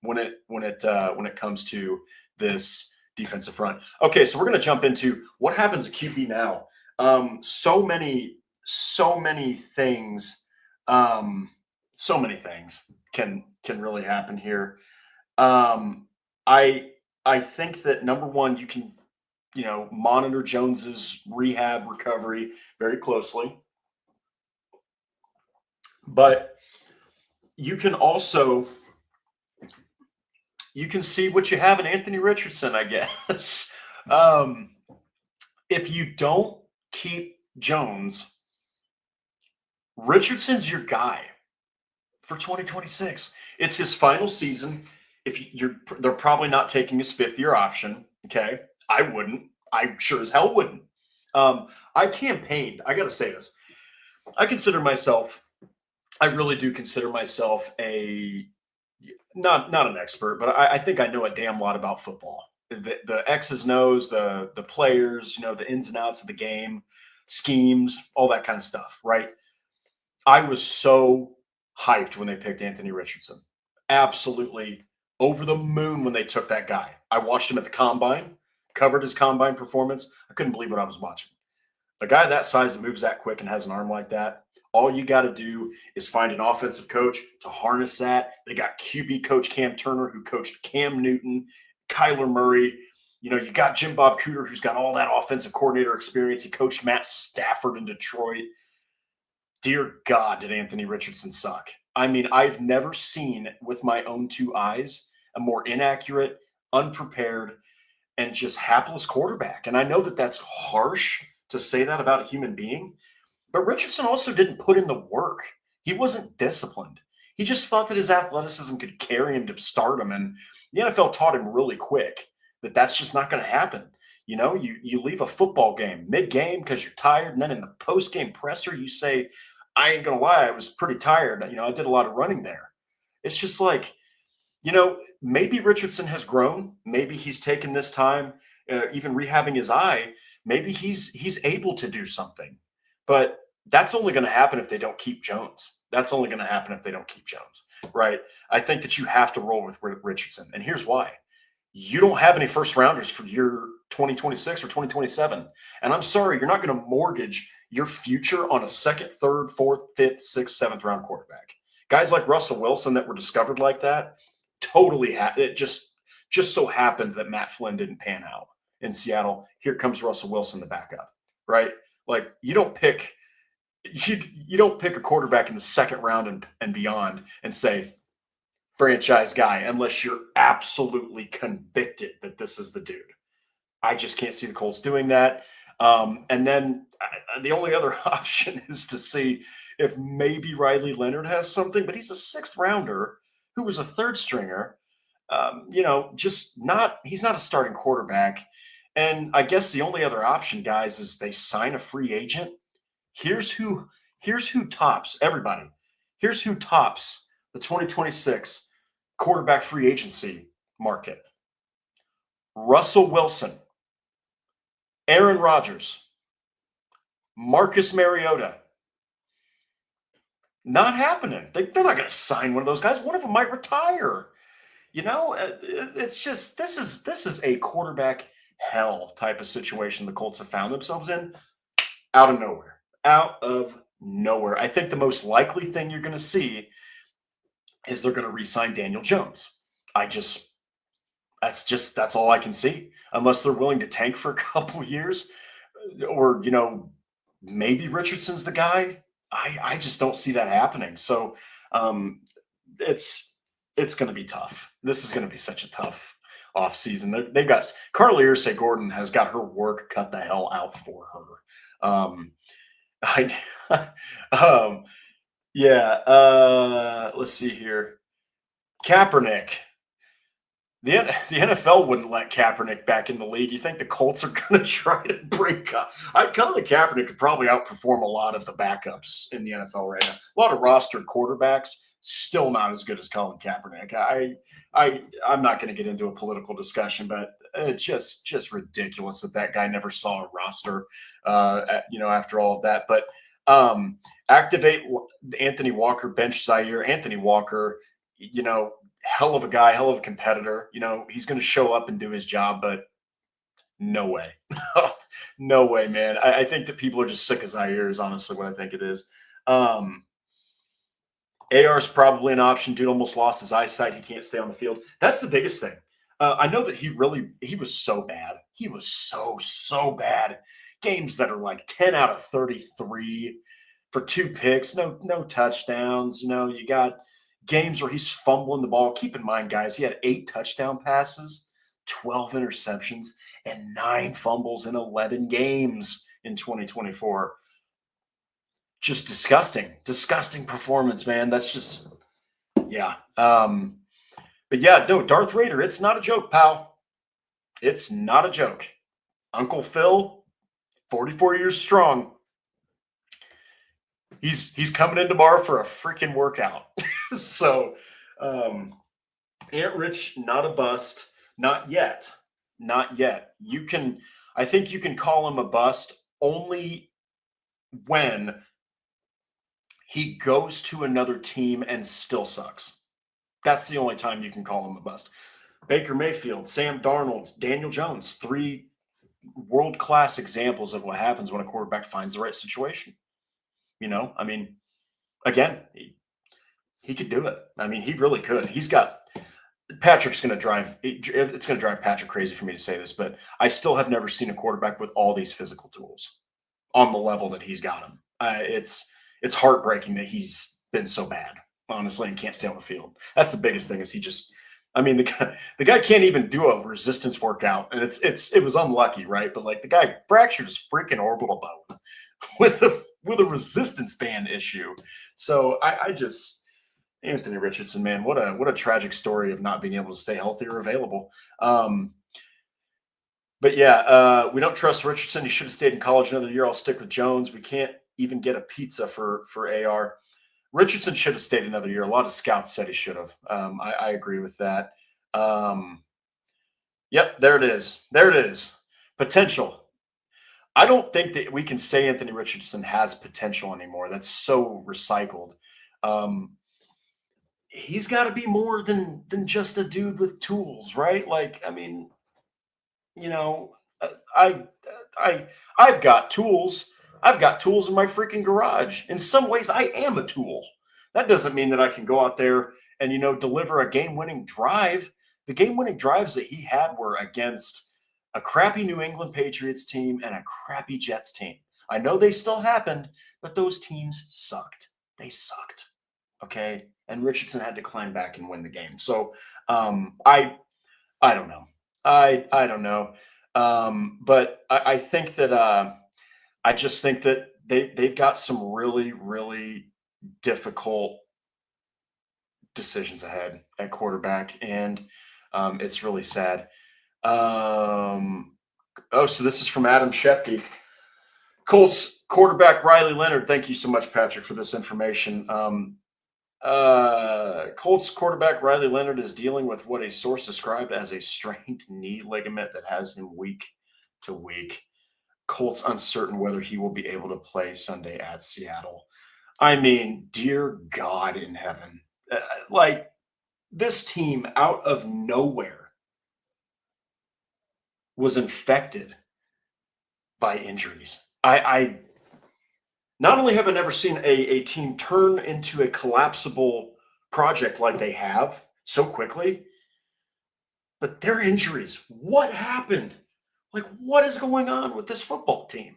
when it comes to this defensive front. Okay, so we're going to jump into what happens at QB now. So many things. So many things can really happen here. I think that number one, you can monitor Jones's rehab recovery very closely, but you can also see what you have in Anthony Richardson, I guess. If you don't keep Jones, Richardson's your guy for 2026. It's his final season. They're probably not taking his 5th-year option. Okay, I wouldn't. I sure as hell wouldn't. I campaigned. I got to say this. I really do consider myself not an expert, but I think I know a damn lot about football. The X's and O's, the players, the ins and outs of the game, schemes, all that kind of stuff, right? I was so hyped when they picked Anthony Richardson. Absolutely over the moon when they took that guy. I watched him at the combine, covered his combine performance. I couldn't believe what I was watching. A guy that size that moves that quick and has an arm like that, all you got to do is find an offensive coach to harness that. They got QB coach Cam Turner, who coached Cam Newton, Kyler Murray. You got Jim Bob Cooter, who's got all that offensive coordinator experience. He coached Matt Stafford in Detroit. Dear God, did Anthony Richardson suck. I mean, I've never seen with my own 2 eyes a more inaccurate, unprepared, and just hapless quarterback. And I know that that's harsh to say that about a human being, but Richardson also didn't put in the work. He wasn't disciplined. He just thought that his athleticism could carry him to stardom. And the NFL taught him really quick that that's just not going to happen. You leave a football game mid-game because you're tired, and then in the post-game presser, you say, I ain't going to lie, I was pretty tired. I did a lot of running there. It's just like, maybe Richardson has grown. Maybe he's taken this time, even rehabbing his eye. Maybe he's able to do something. But That's only going to happen if they don't keep Jones. That's only going to happen if they don't keep Jones, right? I think that you have to roll with Richardson. And here's why. You don't have any first rounders for your 2026 or 2027. And I'm sorry, you're not going to mortgage your future on a second, third, fourth, fifth, sixth, seventh round quarterback. Guys like Russell Wilson that were discovered like that totally it just so happened that Matt Flynn didn't pan out in Seattle. Here comes Russell Wilson, the backup, right? Like you don't pick a quarterback in the second round and beyond and say franchise guy unless you're absolutely convicted that this is the dude. I just can't see the Colts doing that. And then the only other option is to see if maybe Riley Leonard has something, but he's a sixth rounder who was a third stringer. He's not a starting quarterback. And I guess the only other option, guys, is they sign a free agent. Here's who tops everybody. Here's who tops the 2026 quarterback free agency market. Russell Wilson, Aaron Rodgers, Marcus Mariota. Not happening. They're not going to sign one of those guys. One of them might retire. It's just this is a quarterback hell type of situation the Colts have found themselves in out of nowhere. Out of nowhere. I think the most likely thing you're going to see is they're going to re-sign Daniel Jones. That's all I can see. Unless they're willing to tank for a couple years, or maybe Richardson's the guy. I just don't see that happening. So it's going to be tough. This is going to be such a tough offseason. They've got Carly Ursay Gordon has got her work cut the hell out for her. Let's see here. Kaepernick. The NFL wouldn't let Kaepernick back in the league. You think the Colts are going to try to break up? Colin Kaepernick could probably outperform a lot of the backups in the NFL right now. A lot of rostered quarterbacks, still not as good as Colin Kaepernick. I'm not going to get into a political discussion, but it's just ridiculous that guy never saw a roster, after all of that. But activate Anthony Walker, bench Zaire. Anthony Walker, hell of a guy, hell of a competitor. He's going to show up and do his job, but no way. No way, man. I think that people are just sick as Zaire is honestly what I think it is. AR is probably an option. Dude almost lost his eyesight. He can't stay on the field. That's the biggest thing. I know that he was so bad. He was so bad. Games that are like 10 out of 33 for 2 picks, no touchdowns. You got games where he's fumbling the ball. Keep in mind, guys, he had 8 touchdown passes, 12 interceptions, and 9 fumbles in 11 games in 2024. Just disgusting performance, man. That's just, yeah. But yeah, no, Darth Vader, it's not a joke, pal. It's not a joke. Uncle Phil, 44 years strong. He's coming in tomorrow for a freaking workout. So, Aunt Rich, not a bust. Not yet. I think you can call him a bust only when he goes to another team and still sucks. That's the only time you can call him a bust. Baker Mayfield, Sam Darnold, Daniel Jones, 3 world-class examples of what happens when a quarterback finds the right situation. Again, he could do it. He really could. It's going to drive Patrick crazy for me to say this, but I still have never seen a quarterback with all these physical tools on the level that he's got them. It's heartbreaking that he's been so bad, honestly, and can't stay on the field. That's the biggest thing is the guy can't even do a resistance workout, and it was unlucky, right? But the guy fractured his freaking orbital bone with a resistance band issue. So I just Anthony Richardson, man, what a tragic story of not being able to stay healthy or available. But yeah, we don't trust Richardson. He should have stayed in college another year. I'll stick with Jones. We can't even get a pizza for AR. Richardson should have stayed another year. A lot of scouts said he should have. I agree with that. Yep, there it is. Potential. I don't think that we can say Anthony Richardson has potential anymore. That's so recycled. Um, he's got to be more than just a dude with tools, right? Like, I mean, you know, I I I've got tools. I've got tools in my freaking garage. In some ways, I am a tool. That doesn't mean that I can go out there and deliver a game-winning drive. The game-winning drives that he had were against a crappy New England Patriots team and a crappy Jets team. I know they still happened, but those teams sucked. They sucked. Okay, and Richardson had to climb back and win the game. So I don't know. I don't know. But I think that I just think that they've got some really, really difficult decisions ahead at quarterback, and it's really sad. Um, oh, so this is from Adam Shefty. Colts quarterback Riley Leonard. Thank you so much, Patrick, for this information. Colts quarterback Riley Leonard is dealing with what a source described as a strained knee ligament that has him week to week. Colts uncertain whether he will be able to play Sunday at Seattle. I mean, dear God in heaven. Like, this team out of nowhere was infected by injuries. I not only have I never seen a team turn into a collapsible project like they have so quickly, but their injuries. What happened? Like, what is going on with this football team?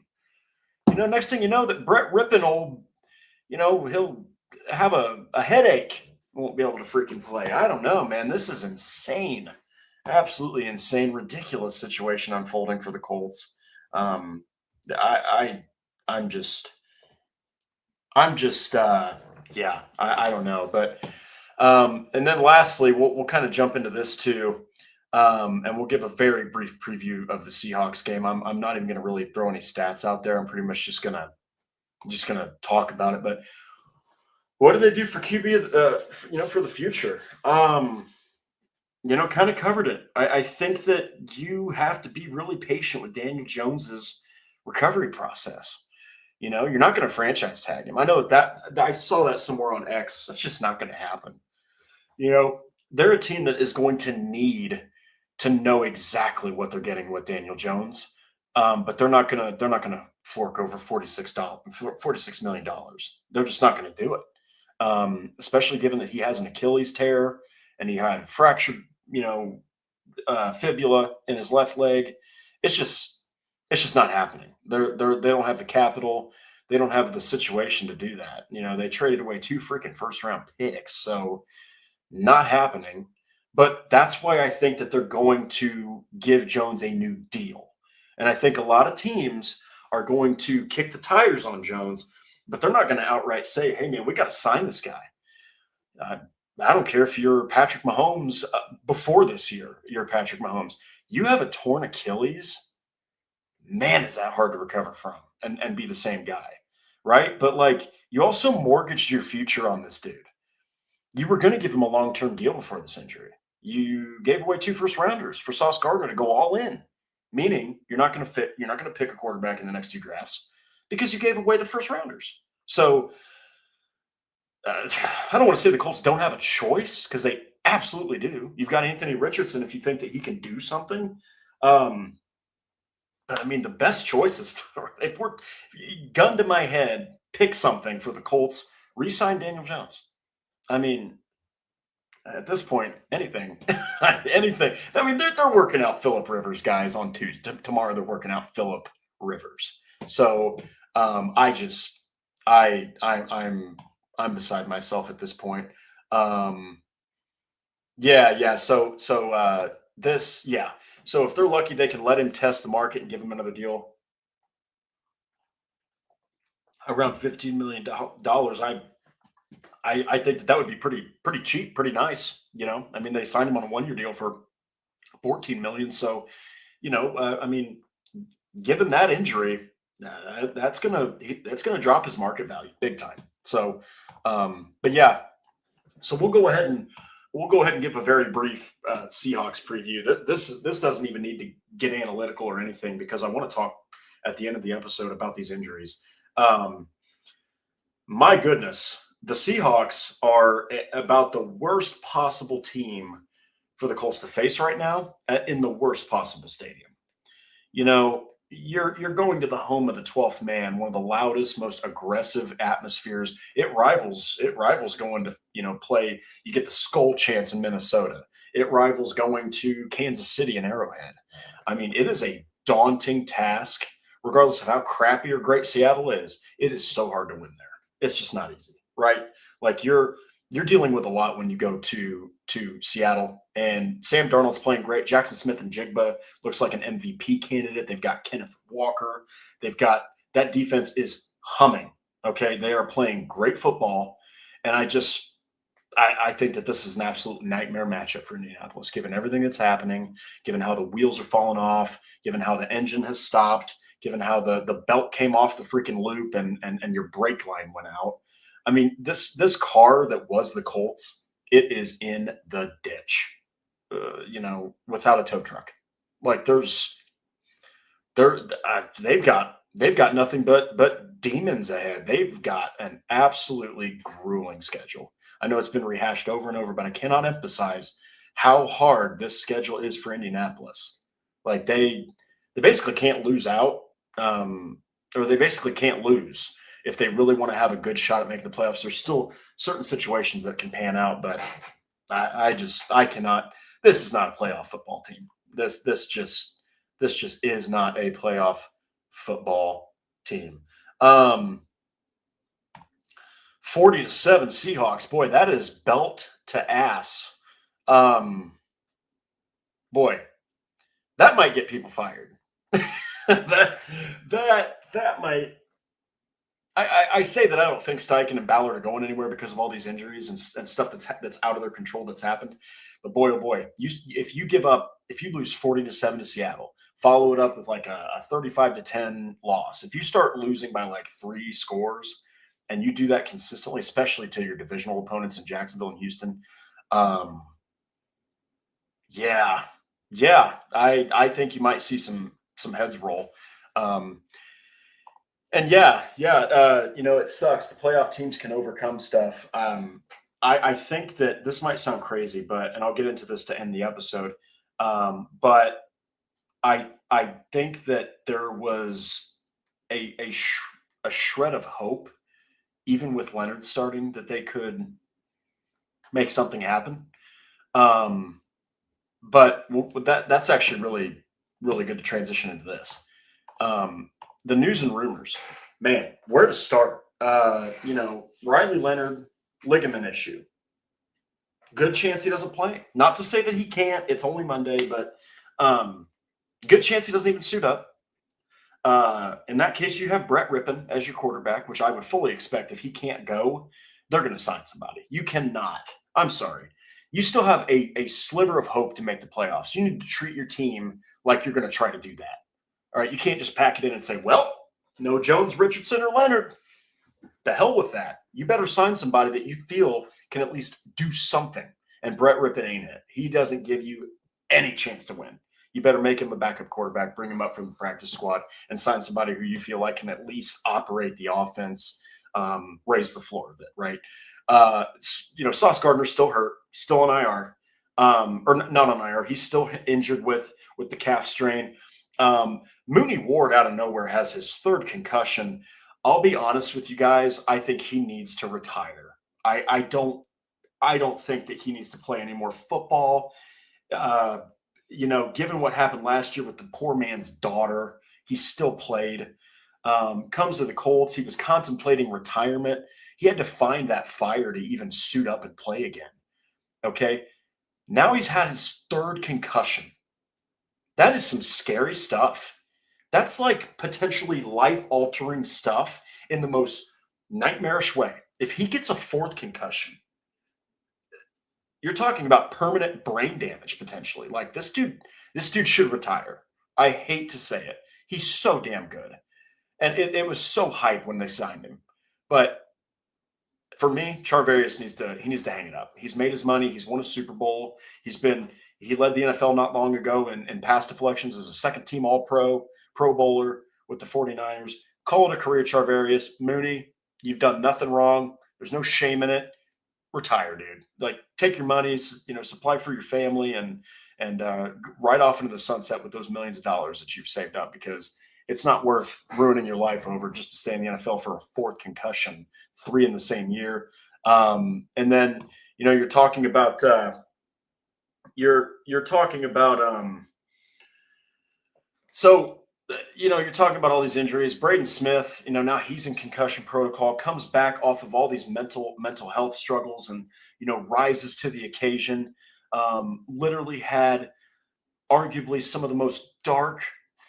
Next thing you know, that Brett Rippon will, he'll have a headache, won't be able to freaking play. I don't know, man. This is insane. Absolutely insane, ridiculous situation unfolding for the Colts. I'm just yeah, I don't know. But and then lastly, we'll kind of jump into this too. And we'll give a very brief preview of the Seahawks game. I'm not even going to really throw any stats out there. I'm pretty much just gonna talk about it. But what do they do for QB? For the future. Kind of covered it. I think that you have to be really patient with Daniel Jones's recovery process. You're not going to franchise tag him. I know that I saw that somewhere on X. That's just not going to happen. They're a team that is going to need to know exactly what they're getting with Daniel Jones, but they're not gonna fork over $46 million. They're just not going to do it, especially given that he has an Achilles tear and he had a fractured, fibula in his left leg. It's just not happening. They don't have the capital. They don't have the situation to do that. They traded away 2 freaking first round picks, so not happening. But that's why I think that they're going to give Jones a new deal. And I think a lot of teams are going to kick the tires on Jones, but they're not going to outright say, hey, man, we got to sign this guy. I don't care if you're Patrick Mahomes before this year, you're Patrick Mahomes. You have a torn Achilles, man, is that hard to recover from and be the same guy, right? But, like, you also mortgaged your future on this dude. You were going to give him a long-term deal before this injury. You gave away 2 first rounders for Sauce Gardner to go all in, meaning you're not going to pick a quarterback in the next 2 drafts because you gave away the first rounders. So I don't want to say the Colts don't have a choice, because they absolutely do. You've got Anthony Richardson if you think that he can do something. But I mean, the best choice is if gun to my head, pick something for the Colts, re-sign Daniel Jones. I mean, at this point, anything, anything. I mean, they're working out Phillip Rivers, guys, on Tuesday. Tomorrow they're working out Phillip Rivers. So I'm beside myself at this point. Yeah. So if they're lucky, they can let him test the market and give him another deal around $15 million. I think that would be pretty cheap, pretty nice. I mean, they signed him on a 1-year deal for $14 million. So, I mean, given that injury, that's gonna drop his market value big time. So, but yeah, so we'll go ahead and give a very brief Seahawks preview. This doesn't even need to get analytical or anything, because I want to talk at the end of the episode about these injuries. Um, my goodness, the Seahawks are about the worst possible team for the Colts to face right now in the worst possible stadium. You're going to the home of the 12th man, one of the loudest, most aggressive atmospheres. It rivals going to play. You get the Skull Chants in Minnesota. It rivals going to Kansas City and Arrowhead. I mean, it is a daunting task, regardless of how crappy or great Seattle is. It is so hard to win there. It's just not easy, right? Like you're dealing with a lot when you go to Seattle. And Sam Darnold's playing great. Jackson Smith and Jigba looks like an MVP candidate. They've got Kenneth Walker. They've got that defense is humming. Okay, they are playing great football, and I think that this is an absolute nightmare matchup for Indianapolis, given everything that's happening, given how the wheels are falling off, given how the engine has stopped, given how the belt came off the freaking loop and your brake line went out. I mean, this car that was the Colts, it is in the ditch, without a tow truck. Like they've got nothing but demons ahead. They've got an absolutely grueling schedule. I know it's been rehashed over and over, but I cannot emphasize how hard this schedule is for Indianapolis. Like they basically can't lose out, or they basically can't lose if they really want to have a good shot at making the playoffs. There's still certain situations that can pan out, but I cannot. This is not a playoff football team. This just is not a playoff football team. 40-7 Seahawks. Boy, that is belt to ass. Boy, that might get people fired. that might. I say that I don't think Steichen and Ballard are going anywhere because of all these injuries and stuff that's out of their control that's happened. But boy, oh boy, if you lose 40-7 to Seattle, follow it up with like a 35-10 loss. If you start losing by like 3 scores and you do that consistently, especially to your divisional opponents in Jacksonville and Houston, yeah, I think you might see some heads roll. And it sucks. The playoff teams can overcome stuff. I think that this might sound crazy, and I'll get into this to end the episode. But I think that there was a shred of hope, even with Leonard starting, that they could make something happen. But that's actually really, really good to transition into this. The news and rumors, man, where to start? Riley Leonard, ligament issue. Good chance he doesn't play. Not to say that he can't. It's only Monday, but good chance he doesn't even suit up. In that case, you have Brett Rippon as your quarterback, which I would fully expect if he can't go, they're going to sign somebody. You cannot. I'm sorry. You still have a sliver of hope to make the playoffs. You need to treat your team like you're going to try to do that. All right, you can't just pack it in and say, well, no Jones, Richardson, or Leonard. The hell with that. You better sign somebody that you feel can at least do something. And Brett Rippon ain't it. He doesn't give you any chance to win. You better make him a backup quarterback, bring him up from the practice squad, and sign somebody who you feel like can at least operate the offense, raise the floor a bit, right? Sauce Gardner's still hurt, still on IR, or not on IR. He's still injured with the calf strain. Mooney Ward out of nowhere has his 3rd concussion. I'll be honest with you guys. I think he needs to retire. I don't think that he needs to play any more football. Given what happened last year with the poor man's daughter, he still played. Comes to the Colts. He was contemplating retirement. He had to find that fire to even suit up and play again. Okay. Now he's had his 3rd concussion. That is some scary stuff. That's like potentially life-altering stuff in the most nightmarish way. If he gets a 4th concussion, you're talking about permanent brain damage potentially. Like this dude should retire. I hate to say it. He's so damn good. And it was so hype when they signed him. But for me, Charvarius needs to hang it up. He's made his money. He's won a Super Bowl. He led the NFL not long ago in pass deflections as a 2nd-team All-Pro, Pro Bowler, with the 49ers. Call it a career, Charvarius. Mooney, you've done nothing wrong. There's no shame in it. Retire, dude. Like, take your money, supply for your family, and ride off into the sunset with those millions of dollars that you've saved up, because it's not worth ruining your life over just to stay in the NFL for a fourth concussion, 3 in the same year. And then, you're talking about you're talking about all these injuries. Braden Smith, now he's in concussion protocol, comes back off of all these mental health struggles and, rises to the occasion. Literally had arguably some of the most dark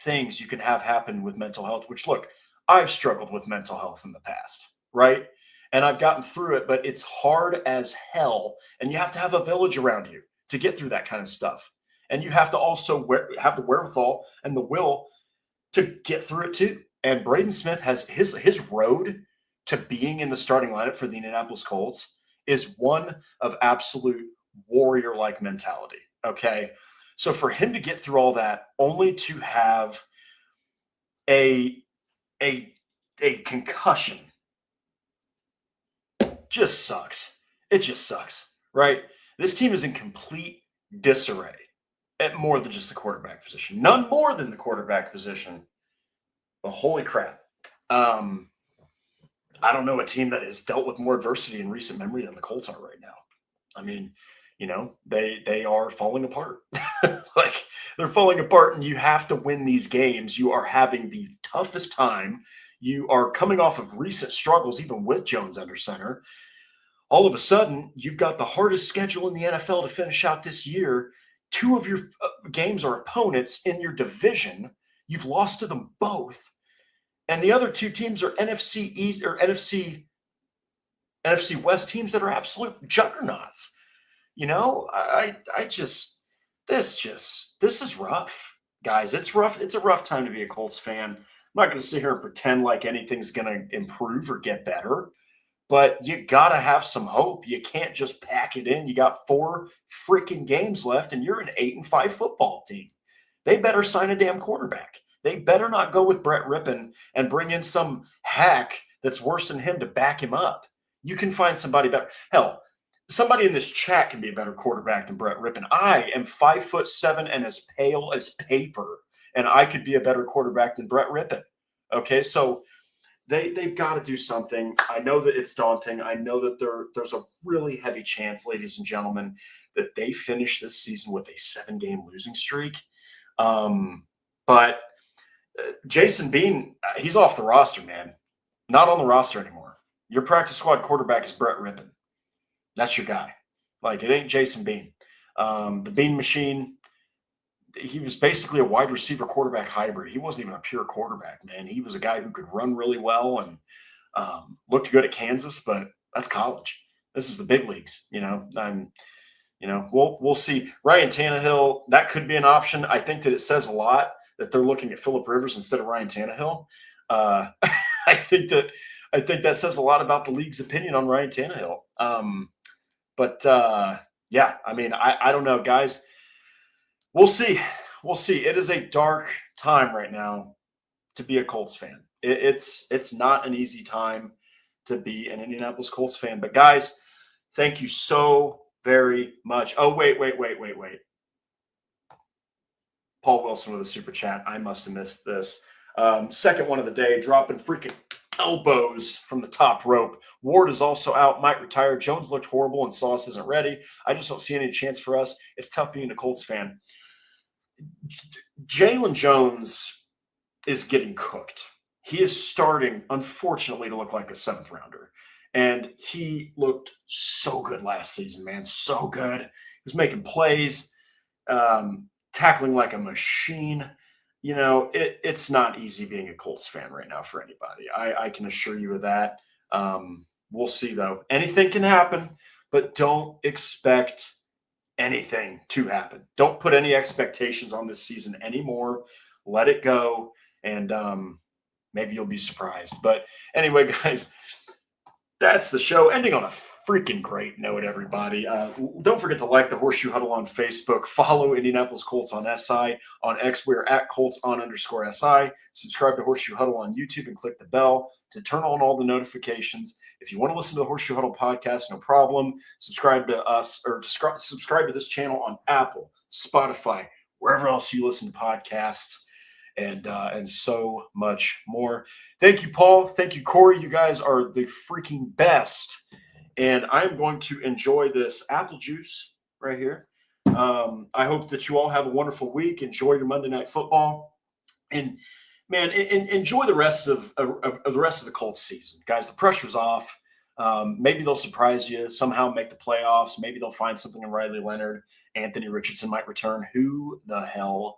things you can have happen with mental health, which, look, I've struggled with mental health in the past, right? And I've gotten through it, but it's hard as hell. And you have to have a village around you to get through that kind of stuff. And you have to also have the wherewithal and the will to get through it too. And Braden Smith has his road to being in the starting lineup for the Indianapolis Colts is one of absolute warrior-like mentality. Okay. So for him to get through all that, only to have a concussion, just sucks. It just sucks, right? This team is in complete disarray at more than just the quarterback position. None more than the quarterback position. But holy crap. I don't know a team that has dealt with more adversity in recent memory than the Colts are right now. I mean, they are falling apart. Like, they're falling apart, and you have to win these games. You are having the toughest time. You are coming off of recent struggles, even with Jones under center. All of a sudden, you've got the hardest schedule in the NFL to finish out this year. 2 of your games are opponents in your division. You've lost to them both. And the other 2 teams are NFC East or NFC West teams that are absolute juggernauts. This is rough, guys. It's rough. It's a rough time to be a Colts fan. I'm not going to sit here and pretend like anything's going to improve or get better, but you got to have some hope. You can't just pack it in. You got 4 freaking games left, and you're an 8-5 football team. They better sign a damn quarterback. They better not go with Brett Rippon and bring in some hack that's worse than him to back him up. You can find somebody better. Hell, somebody in this chat can be a better quarterback than Brett Rippon. I am 5'7" and as pale as paper, and I could be a better quarterback than Brett Rippon. Okay, so they've got to do something. I know that it's daunting. I know that there's a really heavy chance, ladies and gentlemen, that they finish this season with a 7-game losing streak. But Jason Bean, he's off the roster, man. Not on the roster anymore. Your practice squad quarterback is Brett Rippon. That's your guy. Like, it ain't Jason Bean. The Bean machine, he was basically a wide receiver quarterback hybrid. He wasn't even a pure quarterback, man. He was a guy who could run really well and looked good at Kansas, but that's college. This is the big leagues, We'll see. Ryan Tannehill, that could be an option. I think that it says a lot that they're looking at Phillip Rivers instead of Ryan Tannehill. I think that says a lot about the league's opinion on Ryan Tannehill. Yeah, I mean, I don't know, guys. We'll see. We'll see. It is a dark time right now to be a Colts fan. It's not an easy time to be an Indianapolis Colts fan. But, guys, thank you so very much. Oh, wait. Paul Wilson with a super chat. I must have missed this. Second one of the day, dropping freaking elbows from the top rope. Ward is also out, might retire. Jones looked horrible and Sauce isn't ready. I just don't see any chance for us. It's tough being a Colts fan. Jalen Jones is getting cooked. He is starting, unfortunately, to look like a 7th rounder. And he looked so good last season, man. So good. He was making plays, tackling like a machine. It's not easy being a Colts fan right now for anybody. I can assure you of that. We'll see, though. Anything can happen, but don't expect anything to happen. Don't put any expectations on this season anymore. Let it go, and maybe you'll be surprised. But anyway, guys, that's the show. Ending on a freaking great note, everybody. Don't forget to like the Horseshoe Huddle on Facebook. Follow Indianapolis Colts on SI. On X, we're at Colts_SI. Subscribe to Horseshoe Huddle on YouTube and click the bell to turn on all the notifications. If you want to listen to the Horseshoe Huddle podcast, no problem. Subscribe to us or subscribe to this channel on Apple, Spotify, wherever else you listen to podcasts. And so much more. Thank you, Paul. Thank you, Corey. You guys are the freaking best. And I'm going to enjoy this apple juice right here. I hope that you all have a wonderful week. Enjoy your Monday Night Football. And, man, enjoy the rest of the Colts season. Guys, the pressure's off. Maybe they'll surprise you, somehow make the playoffs. Maybe they'll find something in Riley Leonard. Anthony Richardson might return. Who the hell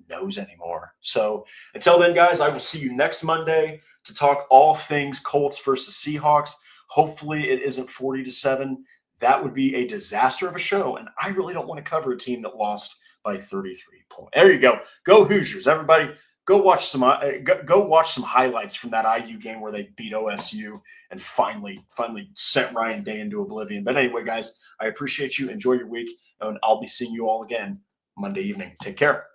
knows anymore? So until then, guys, I will see you next Monday to talk all things Colts versus Seahawks. Hopefully it isn't 40-7. That would be a disaster of a show, and I really don't want to cover a team that lost by 33 points. There you go. Go Hoosiers, everybody. Go watch some highlights from that IU game where they beat OSU and finally sent Ryan Day into oblivion. But anyway, guys, I appreciate you. Enjoy your week, and I'll be seeing you all again Monday evening. Take care.